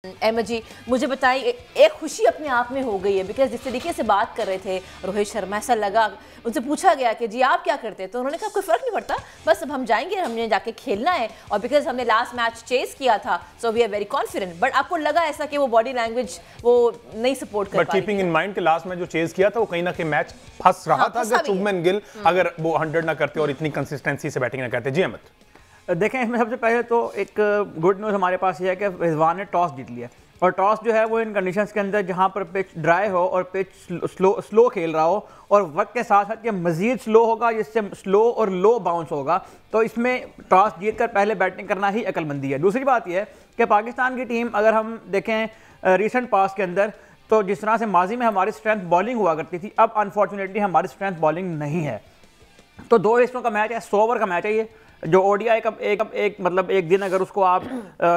अहमद जी, मुझे बताइए, एक खुशी अपने आप में हो गई है बिकॉज जिस तरीके से बात कर रहे थे रोहित शर्मा, ऐसा लगा उनसे पूछा गया कि जी आप क्या करते हैं, तो उन्होंने कहा कोई फ़र्क नहीं पड़ता, बस अब हम जाएंगे, हमने जाके खेलना है और बिकॉज हमने लास्ट मैच चेस किया था so we are very confident. But आपको लगा ऐसा कि वो बॉडी लैंग्वेज वो नहीं सपोर्ट कर पा रही थी? कीपिंग इन माइंड के लास्ट में जो चेस किया था वो कहीं ना कहीं मैच फंस रहा था अगर शुभमन गिल अगर वो 100 ना करते और इतनी कंसिस्टेंसी से बैटिंग ना करते। जी अहमद, देखें इसमें सबसे पहले तो एक गुड न्यूज़ हमारे पास ये है कि रिजवान ने टॉस जीत लिया और टॉस जो है वो इन कंडीशंस के अंदर जहाँ पर पिच ड्राई हो और पिच स्लो खेल रहा हो और वक्त के साथ साथ ये मज़ीद स्लो होगा जिससे स्लो और लो बाउंस होगा, तो इसमें टॉस जीत कर पहले बैटिंग करना ही अक्लमंदी है। दूसरी बात यह है कि पाकिस्तान की टीम अगर हम देखें रिसेंट पास के अंदर, तो जिस तरह से माजी में हमारी स्ट्रेंथ बॉलिंग हुआ करती थी, अब अनफॉर्चुनेटली हमारी स्ट्रेंथ बॉलिंग नहीं है। तो 2 हिस्सों का मैच है, 100 ओवर का मैच है ये, जो ओडीआई का एक दिन अगर उसको आप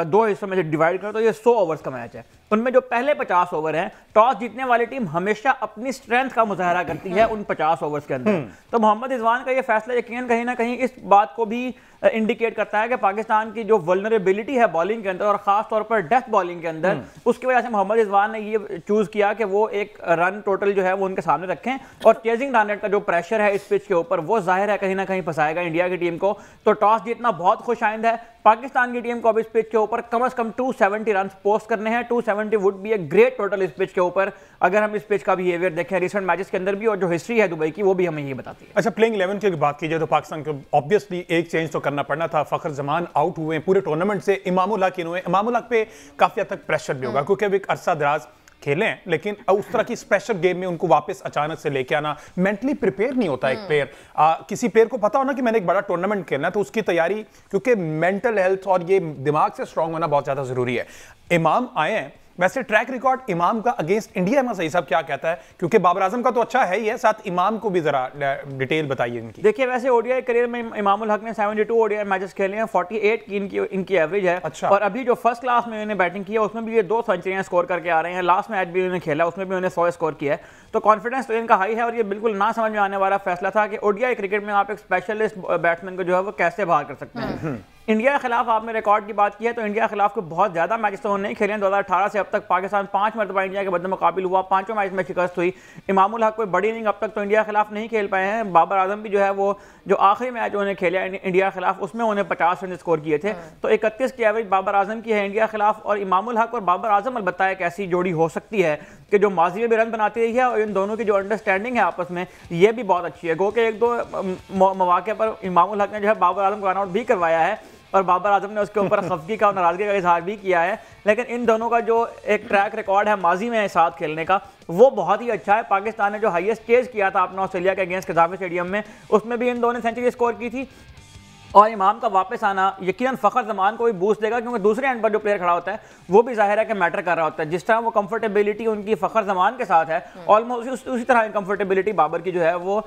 2 हिस्सों में से डिवाइड करो तो ये 100 ओवर्स का मैच है। उनमें जो पहले 50 ओवर हैं, टॉस जीतने वाली टीम हमेशा अपनी स्ट्रेंथ का मुजाहरा करती है उन 50 ओवर्स के अंदर। तो मोहम्मद रिजवान का ये फैसला यकीनन कहीं ना कहीं इस बात को भी इंडिकेट करता है कि पाकिस्तान की जो वल्नरेबिलिटी है बॉलिंग के अंदर और खास तौर पर डेथ बॉलिंग के अंदर, उसकी वजह से मोहम्मद रिजवान ने ये चूज किया कि वो एक रन टोटल जो है वो उनके सामने रखें और चेजिंग टारगेट का जो प्रेशर है इस पिच के ऊपर वो जाहिर है कहीं ना कहीं फंसाएगा इंडिया की टीम को। तो टॉस जीतना बहुत खुशाइंद है पाकिस्तान की टीम को। अब इस पिच के ऊपर कम से कम 270 रन पोस्ट करने हैं। 270 would be a great total इस पिच के ऊपर अगर हम इस पिच का बिहेवियर देखें रिसेंट मैचेस के अंदर भी, और जो हिस्ट्री है दुबई की वो भी हमें ये बताती है। अच्छा, प्लेइंग 11 की बात की जाए तो पाकिस्तान को ऑब्वियसली एक चेंज तो करना पड़ना था। फखर जमान आउट हुए पूरे टूर्नामेंट से, इमामुल हक इन हुए। इमामुल हक पे काफी हद तक प्रेशर भी होगा क्योंकि अब एक अरसा दराज खेले हैं, लेकिन उस तरह की स्पेशल गेम में उनको वापस अचानक से लेके आना, मेंटली प्रिपेयर नहीं होता एक प्लेयर। किसी प्लेयर को पता हो ना कि मैंने एक बड़ा टूर्नामेंट खेलना है तो उसकी तैयारी, क्योंकि मेंटल हेल्थ और ये दिमाग से स्ट्रांग होना बहुत ज्यादा जरूरी है। इमाम आए हैं, वैसे ट्रैक रिकॉर्ड इमाम का अगेंस्ट इंडिया में सही साहब क्या कहता है, क्योंकि बाबर आजम का तो अच्छा है ही है, साथ इमाम को भी जरा डिटेल बताइए इनकी। देखिए वैसे ओडीआई करियर में इमामुल हक ने 72 ओडीआई मैचेस खेले हैं, 48 की इनकी एवरेज है। अच्छा। और अभी जो फर्स्ट क्लास में इन्होंने बैटिंग की है उसमें भी ये 2 सेंचुरियां स्कोर करके आ रहे हैं। लास्ट मैच भी इन्होंने खेला उसमें भी उन्होंने 100 स्कोर किया है, तो कॉन्फिडेंस तो इनका हाई है और ये बिल्कुल ना समझ में आने वाला फैसला था कि ओडीआई क्रिकेट में आप एक स्पेशलिस्ट बैट्समैन को जो है वो कैसे बाहर कर सकते हैं। इंडिया के खिलाफ आपने रिकॉर्ड की बात की है तो इंडिया के खिलाफ को बहुत ज्यादा मैचेस तो उन्होंने नहीं खेले हैं। 2018 से अब तक पाकिस्तान 5 मरतबा इंडिया के बदले मुकाबिल हुआ, 5 मैच में शिकस्त हुई। इमामुल हक कोई बड़ी इनिंग अब तक तो इंडिया के खिलाफ नहीं खेल पाए हैं। बाबर आजम भी जो है वो जो आखिरी मैच उन्होंने खेला इंडिया के खिलाफ उसमें उन्हें 50 रन स्कोर किए थे। तो 31 की एवरेज बाबर आजम की है इंडिया के खिलाफ, और इमामुल हक और बाबर आजम अलबत्ता एक ऐसी जोड़ी हो सकती है कि जो माजी में भी रन बनाती रही है और इन दोनों की जो अंडरस्टैंडिंग है आपस में ये भी बहुत अच्छी है। गो के 1-2 मौके पर इमामुल हक ने जो है बाबर आजम को रन आउट भी करवाया है और बाबर आजम ने उसके ऊपर खफगी का और नाराजगी का इजहार भी किया है, लेकिन इन दोनों का जो एक ट्रैक रिकॉर्ड है माजी में साथ खेलने का वो बहुत ही अच्छा है। पाकिस्तान ने जो हाईएस्ट चेज किया था अपना ऑस्ट्रेलिया के अगेंस्ट कज़ाफ़ी स्टेडियम में, उसमें भी इन दोनों ने सेंचुरी स्कोर की थी। और इमाम का वापस आना यकीनन फ़खर जमान को भी बूस्ट देगा क्योंकि दूसरे एंड पर जो प्लेयर खड़ा होता है वो भी जाहिर है कि मैटर कर रहा होता है। जिस तरह वो कंफर्टेबिलिटी उनकी फ़खर जमान के साथ है, ऑलमोस्ट उसी तरह कंफर्टेबिलिटी बाबर की जो है वो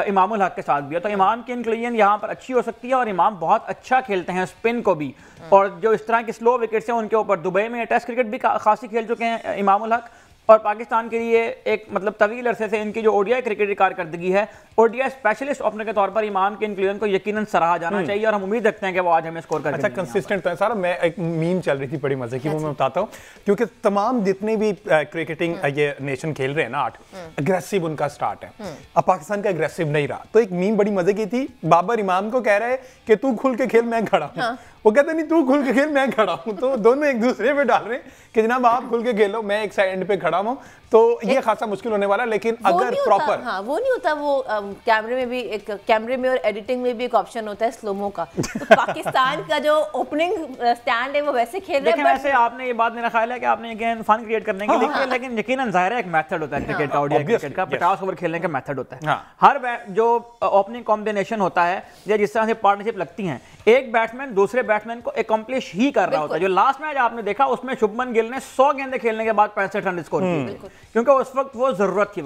इमामुल हक के साथ भी है। तो इमाम की इंक्लूजन यहाँ पर अच्छी हो सकती है और इमाम बहुत अच्छा खेलते हैं स्पिन को भी, और जो इस तरह की स्लो विकेट्स हैं उनके ऊपर दुबई में टेस्ट क्रिकेट भी खासी खेल चुके हैं इमामुल हक। और पाकिस्तान के लिए एक मतलब तवील अरसे से इनकी जो ओडीआई क्रिकेट की कारकर्दगी है, ओडीआई स्पेशलिस्ट ओपनर के तौर पर इमाम के इंक्लूजन को यकीनन सराहा जाना चाहिए और हम उम्मीद रखते हैं कि वो आज हमें स्कोर करके अच्छा कंसिस्टेंट तो है सारा। मैं एक मीम चल रही थी बड़ी मजे की, वो मैं बताता हूँ, क्योंकि तमाम जितने भी क्रिकेटिंग ये नेशन खेल रहे हैं ना 8, अग्रेसिव उनका स्टार्ट है। अब पाकिस्तान का अग्रेसिव नहीं रहा, तो एक मीम बड़ी मजे की थी, बाबर इमाम को कह रहे हैं कि तू खुल के खेल मैं खड़ा हूँ, वो कहते नहीं तू खुल के खेल मैं खड़ा हूँ, तो दोनों एक दूसरे पे डाल रहे हैं कि जनाब आप खुल के खेलो मैं एक साइड पे खड़ा हूँ। तो ये खासा मुश्किल होने वाला, लेकिन अगर प्रॉपर वो नहीं होता, वो कैमरे में भी एक कैमरे में और एडिटिंग में भी एक ऑप्शन होता है स्लोमो का, तो पाकिस्तान का जो ओपनिंग स्टैंड है वो वैसे खेल रहे हैं। वैसे आपने ये बात मेरा ख्याल है कि आपने अगेन फन क्रिएट करने के लिए, लेकिन यकीनन जाहिर है एक मेथड होता है क्रिकेट का, ओडीआई क्रिकेट का 50 ओवर खेलने का मेथड होता है। हर जो ओपनिंग कॉम्बिनेशन होता है या जिस तरह से पार्टनरशिप लगती है, एक बैट्समैन दूसरे बैट्समैन को अकम्प्लिश ही कर रहा होता है। जो लास्ट मैच आपने देखा उसमें शुभमन गिल ने 100 गेंदें खेलने के बाद 65 रन स्कोर किए क्योंकि उस वक्त वो जरूरत थी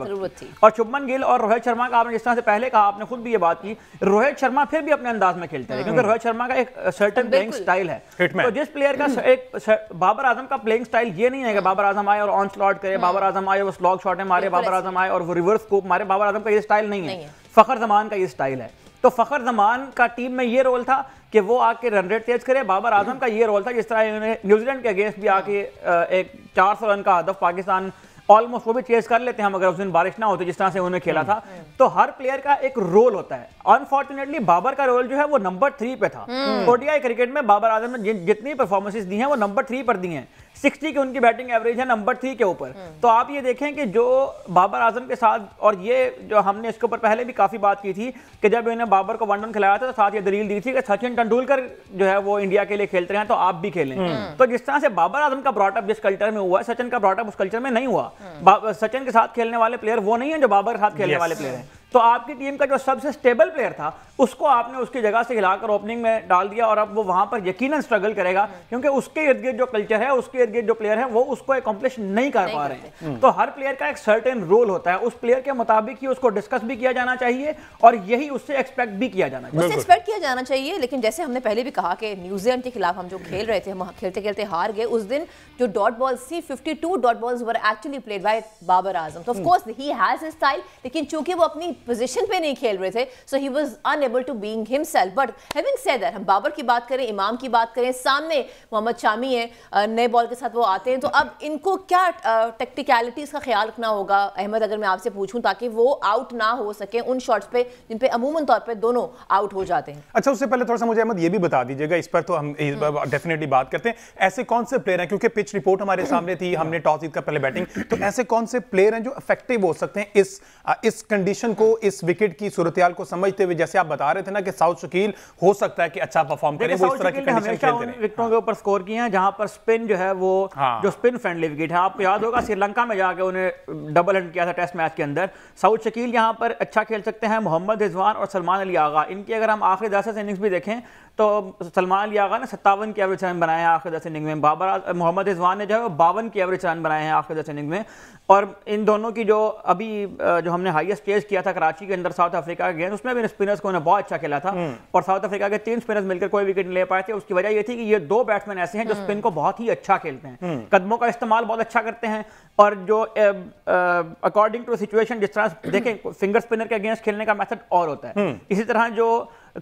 और शुभमन गिल और रोहित शर्मा का आपने जिस तरह से पहले कहा, आपने खुद भी ये बात की, रोहित शर्मा फिर भी अपने अंदाज में खेलते हैं क्योंकि रोहित शर्मा का एक सर्टेन प्लेइंग स्टाइल है। तो जिस प्लेयर का एक बाबर आजम का प्लेइंग स्टाइल ये नहीं है कि बाबर आजम आए और ऑन स्लॉट करे, बाबर आजम आए वो स्लॉग शॉट मारे, बाबर आजम आए और वो रिवर्स स्कूप मारे, बाबर आजम का ये स्टाइल नहीं है, फखर जमान का ये स्टाइल है। तो फ़खर जमान का टीम में ये रोल था कि वो आके रन रेट तेज करे। बाबर आजम का ये रोल था, जिस तरह इन्होंने न्यूजीलैंड के अगेंस्ट भी आके एक 400 रन का हदफ पाकिस्तान ऑलमोस्ट वो भी चेज कर लेते हैं हम, अगर उस दिन बारिश ना होती जिस तरह से उन्होंने खेला था। तो हर प्लेयर का एक रोल होता है। अनफॉर्चुनेटली बाबर का रोल जो है वो नंबर 3 पे था। ओडीआई क्रिकेट में बाबर आजम ने जितनी परफॉर्मेंसेस दी हैं वो नंबर 3 पर दी हैं। 60 की उनकी बैटिंग एवरेज है नंबर 3 के ऊपर। तो आप ये देखें कि जो बाबर आजम के साथ, और ये जो हमने इसके ऊपर पहले भी काफी बात की थी कि जब इन्होंने बाबर को वनडन खिलाया था तो साथ ये दलील दी थी कि सचिन तेंदुलकर जो है वो इंडिया के लिए खेलते हैं तो आप भी खेलें। तो जिस तरह से बाबर आजम का ब्रॉटअप जिस कल्चर में हुआ है, सचिन का ब्रॉटअप उस कल्चर में नहीं हुआ। सचिन के साथ खेलने वाले प्लेयर वो नहीं है जो बाबर के साथ खेलने वाले प्लेयर हैं। तो आपकी टीम का जो सबसे स्टेबल प्लेयर था उसको आपने उसकी जगह से हिलाकर ओपनिंग में डाल दिया, और अब वो वहां पर यकीनन स्ट्रगल करेगा, क्योंकि उसके इर्द गिर्द जो कल्चर है, उसके इर्द गिर्द जो प्लेयर है वो उसको अकॉम्प्लिश नहीं कर पा रहे हैं। तो हर प्लेयर का एक सर्टेन रोल होता है, उस प्लेयर के मुताबिक ही उसको डिस्कस भी किया जाना चाहिए और यही उससे एक्सपेक्ट भी किया जाना चाहिए। उससे एक्सपेक्ट किया जाना चाहिए। लेकिन जैसे हमने पहले भी कहा कि न्यूजीलैंड के खिलाफ हम जो खेल रहे थे, हम खेलते खेलते हार गए। उस दिन जो डॉट बॉल्स थी, 52 dot balls were actually played by Babar Azam. तो of course he has his style, लेकिन चूंकि वो अपनी पोजीशन पे नहीं खेल रहे थे, so he was unable to being himself. But having said that, हम बाबर की बात करें, इमाम की बात करें, सामने मोहम्मद शामी है, नए बॉल के साथ वो आते हैं। तो अब इनको क्या टेक्निकलिटीज का ख्याल रखना होगा अहमद, अगर मैं आपसे पूछूं, ताकि वो आउट ना हो सके उन शॉट्स पे जिन पे अमूमन तौर पे दोनों आउट हो जाते हैं? अच्छा, उससे पहले थोड़ा सा मुझे अहमद ये भी बता दीजिएगा, इस पर तो हम डेफिनेटली बात करते हैं, ऐसे कौन से प्लेयर हैं, क्योंकि पिच रिपोर्ट हमारे सामने थी, हमने टॉस जीत कर पहले बैटिंग, तो ऐसे कौन से प्लेयर हैं जो इफेक्टिव हो सकते हैं इस कंडीशन को, इस विकेट की सूरत-ए-हाल को समझते हुए? जैसे आप बता रहे थे ना कि साउथ शकील हो सकता है कि अच्छा परफॉर्म करे, वो इस तरह की कंडीशन खेलते हैं। विकेटों के ऊपर स्कोर किए हैं जहां पर स्पिन जो है वो जो स्पिन फ्रेंडली विकेट है, आपको याद होगा श्रीलंका में जाके उन्हें डबल हंट किया था टेस्ट मैच के अंदर। साउथ शकील यहां पर अच्छा खेल सकते हैं। मोहम्मद रिजवान और सलमान अली आगा, इनकी अगर हम आखिरी 10 इनिंग्स भी देखें तो सलमान अली आगा ने 57 की एवरेज रन बनाए हैं आखिरी 10 इनिंग में। मोहम्मद रिजवान ने जो है 52 की एवरेज रन बनाए हैं आखिरी 10 इनिंग में। और इन दोनों की जो अभी जो हमने हाईएस्ट चेज किया था कराची के अंदर साउथ अफ्रीका के अगेंस्ट, उसमें भी स्पिनर्स को उन्होंने बहुत अच्छा खेला था और साउथ अफ्रीका के 3 स्पिनर्स मिलकर कोई विकेट नहीं ले पाए थे। उसकी वजह ये थी कि ये 2 बैट्समैन ऐसे हैं जो स्पिन को बहुत ही अच्छा खेलते हैं, कदमों का इस्तेमाल बहुत अच्छा करते हैं, और जो अकॉर्डिंग टू सिचुएशन, जिस तरह देखें फिंगर स्पिनर के अगेंस्ट खेलने का मेथड और होता है, इसी तरह जो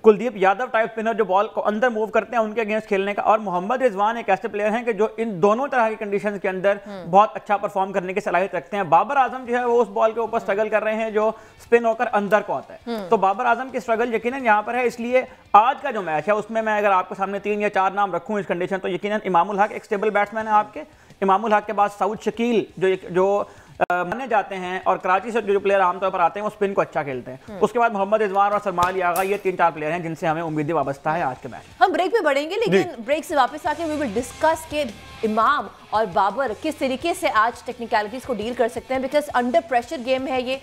कुलदीप यादव टाइप स्पिनर जो बॉल को अंदर मूव करते हैं उनके अगेंस्ट खेलने का, और मोहम्मद रिजवान एक ऐसे प्लेयर हैं कि जो इन दोनों तरह की कंडीशंस के अंदर बहुत अच्छा परफॉर्म करने की सलाहियत रखते हैं। बाबर आजम जो है वो उस बॉल के ऊपर स्ट्रगल कर रहे हैं जो स्पिन होकर अंदर को आता है। तो बाबर आजम की स्ट्रगल यकीनन यहाँ पर है। इसलिए आज का जो मैच है उसमें मैं अगर आपके सामने 3 या 4 नाम रखूं इस कंडीशन, तो यकीनन इमामुल हक एक स्टेबल बैट्समैन है आपके। इमामुल हक के बाद साउथ शकील जो माने जाते हैं, और कराची से जो प्लेयर आमतौर पर आते हैं वो स्पिन को अच्छा खेलते हैं। उसके बाद मोहम्मद रिजवान और सलमान अली आगा, ये 3-4 प्लेयर हैं जिनसे हमें उम्मीदें वाबस्ता है आज के मैच। हम ब्रेक पे बढ़ेंगे, लेकिन ब्रेक से वापस आके वी विल डिस्कस के इमाम और बाबर किस तरीके से आज टेक्निकलिटीज को डील कर सकते हैं, बिकॉज अंडर प्रेशर गेम है ये।